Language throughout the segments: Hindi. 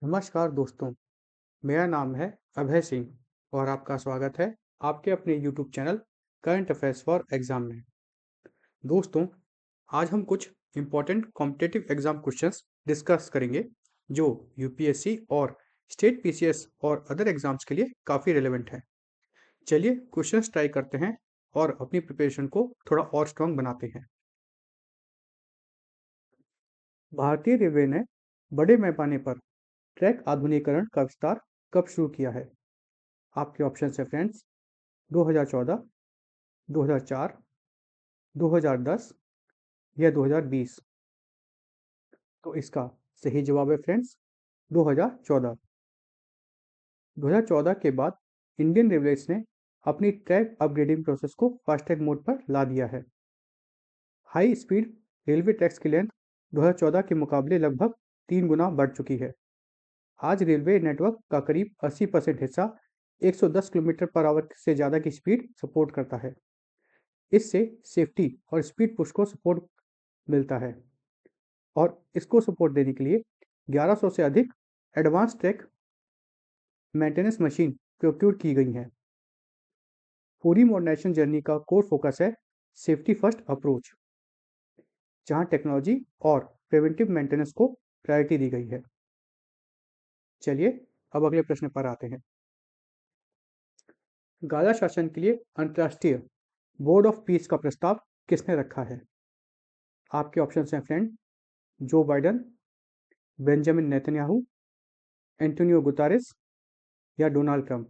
नमस्कार दोस्तों, मेरा नाम है अभय सिंह और आपका स्वागत है आपके अपने YouTube channel current affairs for exam में। दोस्तों, आज हम कुछ important competitive exam questions discuss करेंगे जो यूपीएससी और स्टेट पीसीएस और अदर एग्जाम्स के लिए काफ़ी रिलेवेंट हैं। चलिए क्वेश्चंस ट्राई करते हैं और अपनी प्रिपरेशन को थोड़ा और स्ट्रॉन्ग बनाते हैं। भारतीय रेलवे ने बड़े पैमाने पर ट्रैक आधुनिकीकरण का विस्तार कब शुरू किया है? आपके ऑप्शन है फ्रेंड्स, 2014, 2004, 2010 या 2020। तो इसका सही जवाब है फ्रेंड्स 2014। 2014 के बाद इंडियन रेलवेज ने अपनी ट्रैक अपग्रेडिंग प्रोसेस को फास्टैग मोड पर ला दिया है। हाई स्पीड रेलवे ट्रैक्स की लेंथ 2014 के मुकाबले लगभग 3 गुना बढ़ चुकी है। आज रेलवे नेटवर्क का करीब 80% हिस्सा 110 किलोमीटर पर आवर से ज़्यादा की स्पीड सपोर्ट करता है। इससे सेफ्टी और स्पीड पुश को सपोर्ट मिलता है और इसको सपोर्ट देने के लिए 1100 से अधिक advance track maintenance machine procure की गई हैं। पूरी मॉडर्नाइजेशन जर्नी का कोर फोकस है सेफ्टी फर्स्ट अप्रोच, जहां टेक्नोलॉजी और प्रिवेंटिव मेंटेनेंस को प्रायोरिटी दी गई है। चलिए अब अगले प्रश्न पर आते हैं। गाजा शासन के लिए अंतर्राष्ट्रीय बोर्ड ऑफ पीस का प्रस्ताव किसने रखा है? आपके ऑप्शन हैं फ्रेंड, जो Biden, Benjamin Netanyahu, Antonio Guterres या डोनाल्ड ट्रंप।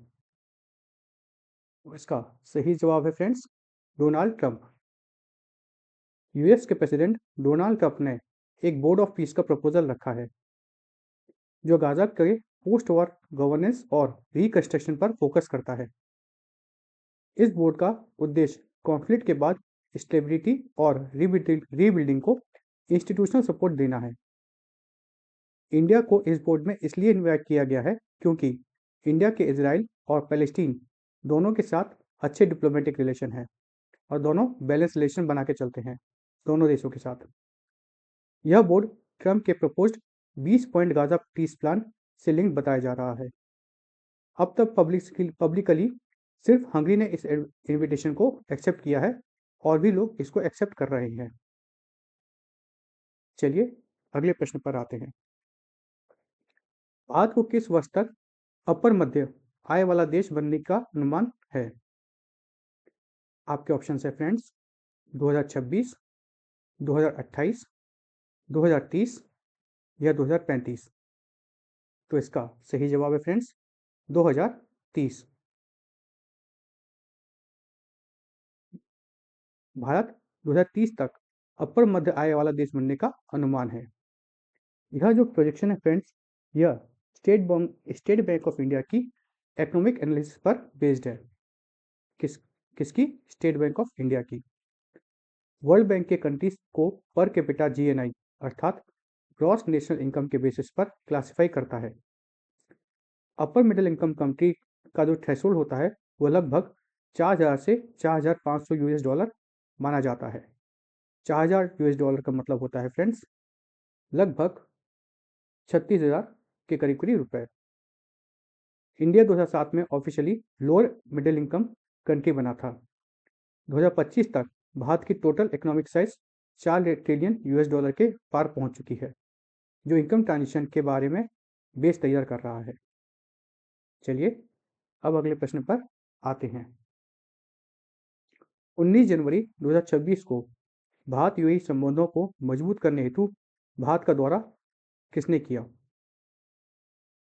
इसका सही जवाब है फ्रेंड्स डोनाल्ड ट्रंप। यूएस के प्रेसिडेंट डोनाल्ड ट्रंप ने एक बोर्ड ऑफ पीस का प्रपोजल रखा है जो गाजा के पोस्ट वॉर गवर्नेंस और रिकंस्ट्रक्शन पर फोकस करता है। इस बोर्ड का उद्देश्य कॉन्फ्लिक्ट के बाद स्टेबिलिटी और रीबिल्डिंग को इंस्टीट्यूशनल सपोर्ट देना है। इंडिया को इस बोर्ड में इसलिए इन्वाइट किया गया है क्योंकि इंडिया के इजराइल और पैलेस्टीन दोनों के साथ अच्छे डिप्लोमेटिक रिलेशन हैं और दोनों बैलेंस रिलेशन बना के चलते हैं दोनों देशों के साथ। यह बोर्ड ट्रंप के proposed 20 point Gaza peace plan से लिंक बताया जा रहा है। अब तक पब्लिकली सिर्फ हंगरी ने इस इनविटेशन को एक्सेप्ट किया है और भी लोग इसको एक्सेप्ट कर रहे हैं। चलिए अगले प्रश्न पर आते हैं। भारत को किस वर्ष तक अपर मध्य आय वाला देश बनने का अनुमान है? आपके ऑप्शन है फ्रेंड्स, 2026, 2028, 2030 या 2035। तो इसका सही जवाब है फ्रेंड्स 2030। भारत 2030 तक अपर मध्य आय वाला देश बनने का अनुमान है। यह जो प्रोजेक्शन है फ्रेंड्स, यह स्टेट बैंक ऑफ इंडिया की इकोनॉमिक एनालिसिस पर बेस्ड है। किसकी? स्टेट बैंक ऑफ इंडिया की। वर्ल्ड बैंक के कंट्रीज को पर कैपिटा जीएनआई अर्थात ग्रॉस नेशनल इनकम के बेसिस पर क्लासिफाई करता है। अपर मिडिल इनकम कंट्री का जो थ्रेशोल्ड होता है वह लगभग 4000 से 4500 यूएस डॉलर माना जाता है। 4000 यूएस डॉलर का मतलब होता है फ्रेंड्स लगभग 36,000 के करीब करीब रुपए। इंडिया 2007 में officially lower middle income country बना था। 2025 तक भारत की total economic size 4 trillion US dollar के पार पहुंच चुकी है, जो इनकम ट्रांजिशन के बारे में बेस तैयार कर रहा है। चलिए अब अगले प्रश्न पर आते हैं। 19 जनवरी 2026 को भारत यूएई संबंधों को मजबूत करने हेतु भारत का दौरा किसने किया?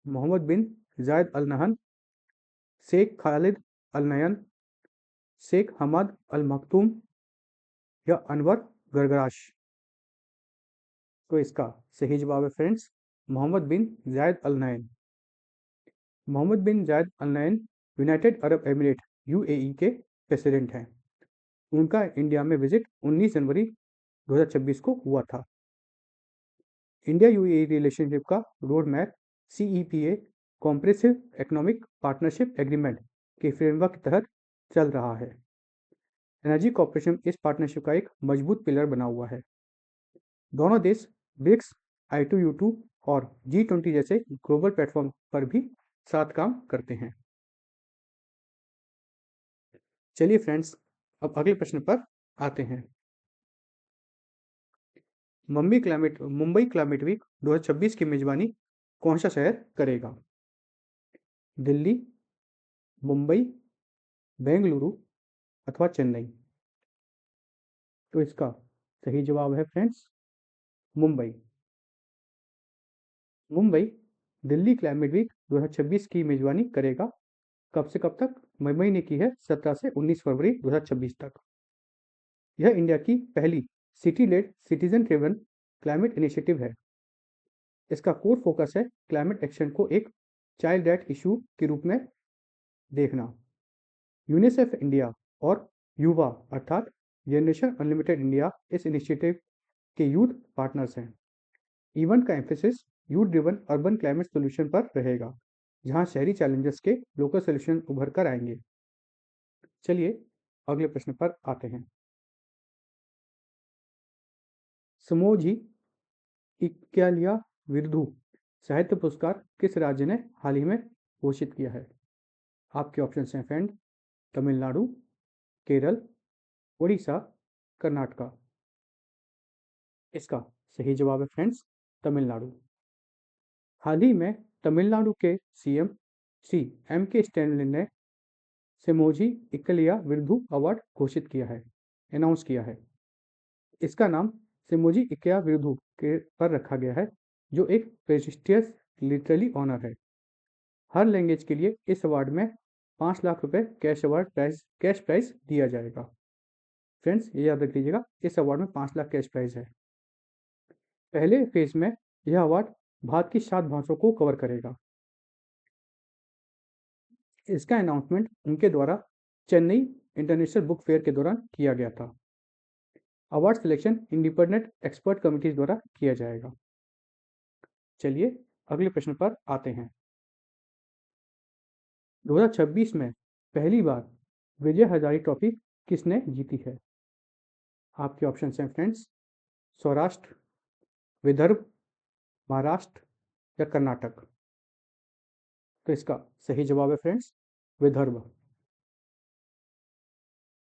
मोहम्मद बिन जायद अल नहन, शेख खालिद अल नयन, शेख हमाद अल मखदूम या अनवर गरगराश। तो इसका सही जवाब है फ्रेंड्स मोहम्मद बिन जायद अल नयन। मोहम्मद बिन जायद अल नयन यूनाइटेड अरब एमिरेट यूएई के प्रेसिडेंट हैं। उनका इंडिया में विजिट 19 जनवरी 2026 को हुआ था। इंडिया यूएई रिलेशनशिप का road map CEPA compressive economic partnership agreement के फ्रेमवर्क के तहत चल रहा है। एनर्जी कॉर्पोरेशन इस पार्टनरशिप का एक मजबूत पिलर बना हुआ है। दोनों देश ब्रिक्स, I2U2 और G20 जैसे ग्लोबल प्लेटफॉर्म पर भी साथ काम करते हैं। चलिए फ्रेंड्स, अब अगले प्रश्न पर आते हैं। मुंबई क्लाइमेट वीक 2026 की मेजबानी कौन सा शहर करेगा? दिल्ली, मुंबई, बेंगलुरु अथवा चेन्नई? तो इसका सही जवाब है friends, Mumbai. Mumbai Delhi climate week 2026 की मेजबानी करेगा। कब से कब तक? मुंबई ने की है 17 से 19 फरवरी 2026 तक। यह इंडिया की पहली city led citizen driven climate initiative है। इसका कोर फोकस है क्लाइमेट एक्शन को एक चाइल्ड राइट इशू के रूप में देखना। यूनिसेफ इंडिया और युवा अर्थात जनरेशन अनलिमिटेड इंडिया इस इनिशिएटिव के यूथ पार्टनर्स हैं। इवेंट का emphasis youth driven urban climate solution पर रहेगा, जहां शहरी चैलेंजेस के लोकल सोल्यूशन उभर कर आएंगे। चलिए अगले प्रश्न पर आते हैं। समोजी इक्यालिया विरधु साहित्य पुरस्कार किस राज्य ने हाल ही में घोषित किया है? आपके ऑप्शन हैं फ्रेंड, तमिलनाडु, केरल, उड़ीसा, कर्नाटका? इसका सही जवाब है फ्रेंड्स, तमिलनाडु। हाल ही में तमिलनाडु के सीएम श्री M.K. स्टैलिन ने सेमोजी इक्कलिया विरधु अवार्ड घोषित किया है, अनाउंस किया है। इसका नाम सेमोजी इक्कलिया विरधु के पर रखा गया है, जो एक प्रेस्टिजियस लिटरेरी ऑनर है। हर लैंग्वेज के लिए इस अवार्ड में 5 लाख रुपए कैश प्राइज दिया जाएगा। फ्रेंड्स, ये याद रख लीजिएगा, इस अवार्ड में 5 लाख कैश प्राइज है। पहले फेज में यह अवार्ड भारत की 7 भाषाओं को कवर करेगा। इसका अनाउंसमेंट उनके द्वारा चेन्नई इंटरनेशनल बुक फेयर के दौरान किया गया था। Award selection independent expert committees द्वारा किया जाएगा। चलिए अगले प्रश्न पर आते हैं। 2026 में पहली बार विजय हजारे ट्रॉफी किसने जीती है? आपके ऑप्शन हैं फ्रेंड्स, सौराष्ट्र, विदर्भ, महाराष्ट्र या कर्नाटक? तो इसका सही जवाब है फ्रेंड्स, विदर्भ।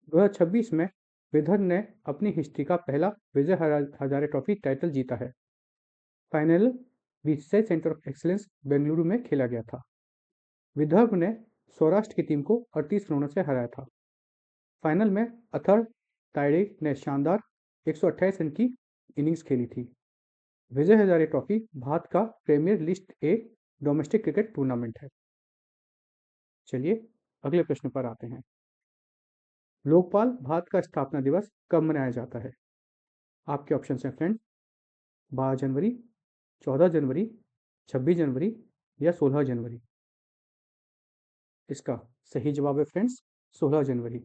2026 में विदर्भ ने अपनी हिस्ट्री का पहला विजय हजारे ट्रॉफी टाइटल जीता है। Final research centre of excellence Bengaluru में खेला गया था। विदर्भ ने सौराष्ट्र की टीम को 38 रनों से हराया था। फाइनल में अथर तायडे ने शानदार 128 रन की इनिंग्स खेली थी। विजय हजारे ट्रॉफी भारत का premier list A domestic cricket tournament है। चलिए अगले प्रश्न पर आते हैं। लोकपाल भारत का स्थापना दिवस कब मनाया जाता है? आपके ऑप्शन हैं फ्रेंड, 12 जनवरी, 14 जनवरी, 26 जनवरी या 16 जनवरी? इसका सही जवाब है फ्रेंड्स, 16 जनवरी।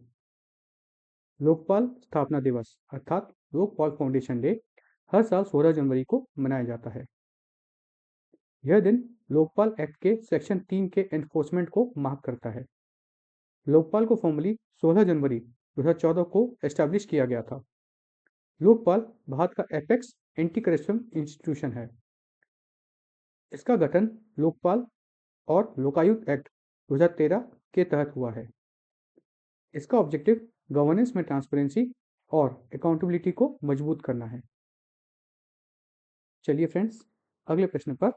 लोकपाल स्थापना दिवस अर्थात लोकपाल फाउंडेशन डे हर साल 16 जनवरी को मनाया जाता है। यह दिन लोकपाल एक्ट के सेक्शन 3 के एनफोर्समेंट को मार्क करता है। लोकपाल को फॉर्मली 16 जनवरी 2014 को एस्टैब्लिश किया गया था। लोकपाल भारत का एपेक्स एंटी करप्शन इंस्टीट्यूशन है। इसका गठन लोकपाल और लोकायुक्त एक्ट 2013 के तहत हुआ है। इसका ऑब्जेक्टिव गवर्नेंस में ट्रांसपेरेंसी और अकाउंटेबिलिटी को मजबूत करना है। चलिए फ्रेंड्स अगले प्रश्न पर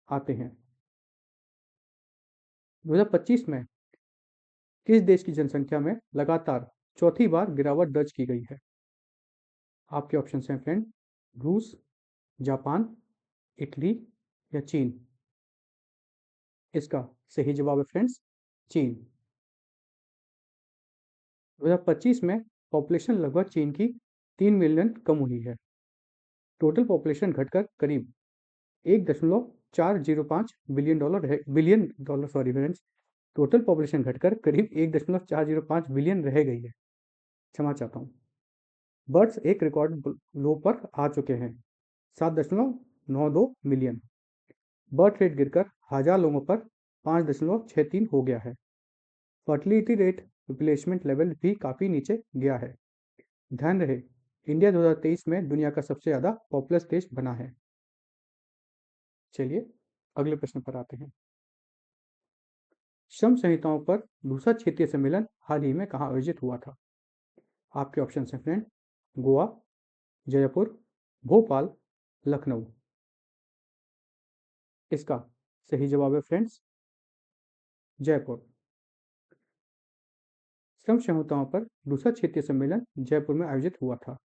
आते हैं। 2025 में किस देश की जनसंख्या में लगातार चौथी बार गिरावट दर्ज की गई है? आपके ऑप्शन हैं फ्रेंड, रूस, जापान, इटली या चीन? इसका सही जवाब है फ्रेंड्स, चीन। 2025 में पॉपुलेशन लगभग चीन की 3 मिलियन कम हुई है। टोटल पॉपुलेशन घटकर करीब 1.405 billion dollar sorry friends, total population घटकर करीब 1.405 बिलियन रह गई है। क्षमा चाहता हूँ। बर्ड्स एक रिकॉर्ड लो पर आ चुके हैं, 7.92 मिलियन। बर्थ रेट गिरकर 1000 लोगों पर 5.63 हो गया है। फर्टिलिटी रेट रिप्लेसमेंट लेवल भी काफ़ी नीचे गया है। ध्यान रहे, इंडिया 2023 में दुनिया का सबसे ज़्यादा पॉपुलस देश बना है। चलिए अगले प्रश्न पर आते हैं। श्रम संहिताओं पर दूसरा क्षेत्रीय सम्मेलन हाल ही में कहाँ आयोजित हुआ था? आपके ऑप्शन हैं फ्रेंड, गोवा, जयपुर, भोपाल, लखनऊ। इसका सही जवाब है फ्रेंड्स, जयपुर। श्रम संहिताओं पर दूसरा क्षेत्रीय सम्मेलन जयपुर में आयोजित हुआ था।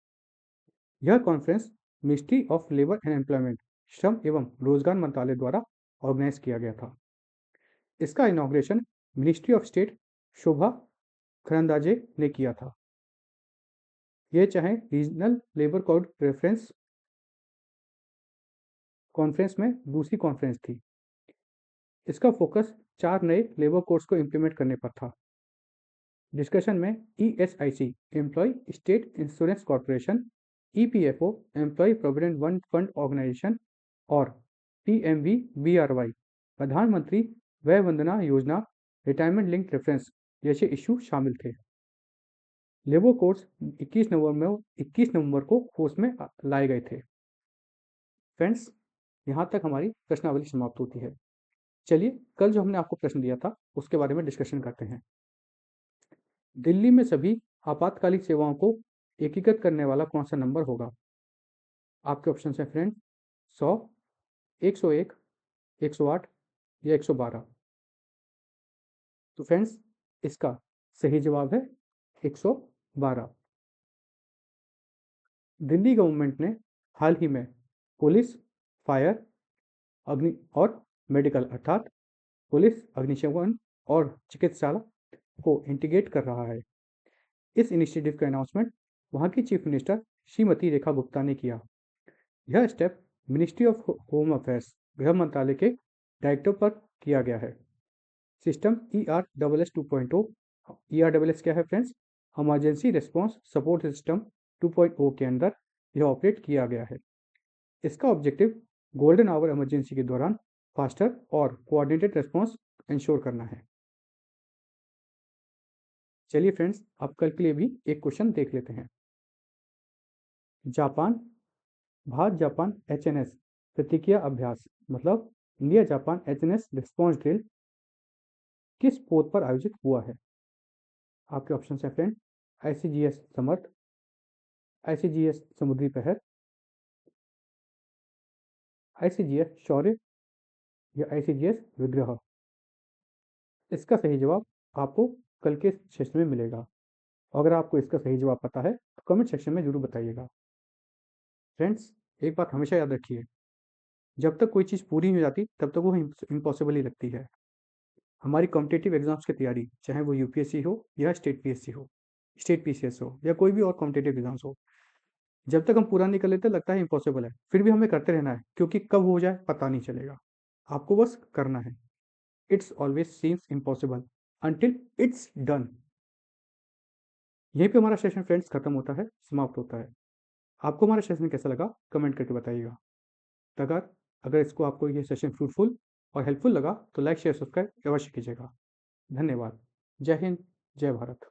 यह conference ministry of labour and employment, श्रम एवं रोजगार मंत्रालय द्वारा ऑर्गेनाइज किया गया था। इसका इनॉग्रेशन मिनिस्ट्री ऑफ स्टेट शोभा खरंदाजे ने किया था। यह चाहे regional labour code reference conference में दूसरी कॉन्फ्रेंस थी। इसका फोकस 4 नए लेबर कोड्स को इम्प्लीमेंट करने पर था। डिस्कशन में ESIC employ state insurance corporation, EPFO employ provident fund organisation और PMVBRY Pradhanmantri Vaya Vandana Yojana retirement link reference जैसे इशू शामिल थे। लेबर कोड्स 21 नवंबर को फोर्स में लाए गए थे। फ्रेंड्स, यहाँ तक हमारी प्रश्नावली समाप्त होती है। चलिए कल जो हमने आपको प्रश्न दिया था उसके बारे में डिस्कशन करते हैं। दिल्ली में सभी आपातकालीन सेवाओं को एकीकृत करने वाला कौन सा नंबर होगा? आपके ऑप्शन हैं फ्रेंड, 100, 101, 108 या 112। तो फ्रेंड्स, इसका सही जवाब है 112। दिल्ली गवर्नमेंट ने हाल ही में पुलिस, फायर, अग्नि और मेडिकल अर्थात पुलिस, अग्निशमन और चिकित्सालय को इंटीग्रेट कर रहा है। इस इनिशिएटिव का अनाउंसमेंट वहाँ की चीफ मिनिस्टर श्रीमती रेखा गुप्ता ने किया। यह step ministry of home affairs, गृह मंत्रालय के डायरेक्टर पर किया गया है। सिस्टम ERSS 2.0, ERSS क्या है friends? Emergency response support system 2.0 के अंदर यह ऑपरेट किया गया है। इसका ऑब्जेक्टिव गोल्डन आवर इमरजेंसी के दौरान फास्टर और कोऑर्डिनेटेड रिस्पांस इंश्योर करना है। चलिए फ्रेंड्स, अब कल के लिए भी एक क्वेश्चन देख लेते हैं। भारत जापान HNS प्रतिक्रिया अभ्यास मतलब India Japan HNS response drill किस पोत पर आयोजित हुआ है? आपके ऑप्शन हैं फ्रेंड, ICGS समर्थ, ICGS समुद्री पहर, ICGS शौर्य या ICGS विग्रह। इसका सही जवाब आपको कल के सेशन में मिलेगा। अगर आपको इसका सही जवाब पता है तो कमेंट सेक्शन में जरूर बताइएगा। फ्रेंड्स, एक बात हमेशा याद रखिए, जब तक कोई चीज़ पूरी नहीं हो जाती तब तक वो इम्पॉसिबल ही लगती है। हमारी कॉम्पिटेटिव एग्जाम्स की तैयारी, चाहे वो UPSC हो या स्टेट PSC हो, स्टेट PCS हो या कोई भी और कॉम्पिटेटिव एग्जाम्स हो, जब तक हम पूरा नहीं कर लेते लगता है इम्पॉसिबल है, फिर भी हमें करते रहना है क्योंकि कब हो जाए पता नहीं चलेगा। आपको बस करना है। It's always seems impossible until it's done. यहीं पे हमारा सेशन फ्रेंड्स खत्म होता है, समाप्त होता है। आपको हमारा सेशन कैसा लगा कमेंट करके बताइएगा। अगर अगर इसको आपको ये सेशन फ्रूटफुल और हेल्पफुल लगा तो लाइक शेयर सब्सक्राइब अवश्य कीजिएगा। धन्यवाद। जय हिंद, जय भारत।